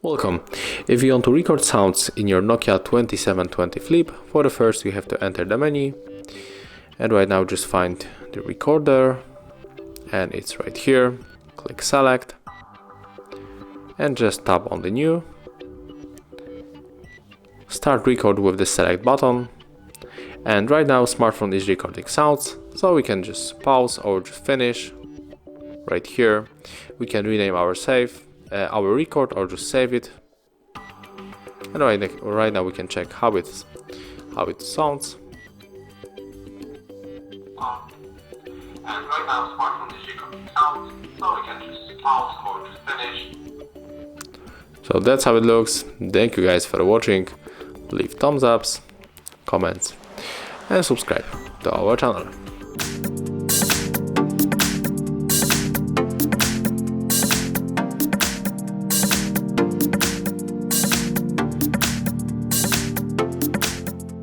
Welcome. If you want to record sounds in your Nokia 2720 Flip, for the first you have to enter the menu, and right now just find the recorder, and it's right here. Click select and just tap on the new. Start record with the select button, and right now smartphone is recording sounds, so we can just pause or just finish. Right here we can rename our our record or just save it. And right now we can check how it sounds. And right now smartphone is recording sounds, so we can just pause or just finish. So that's how it looks. Thank you guys for watching. Leave thumbs ups, comments and subscribe to our channel.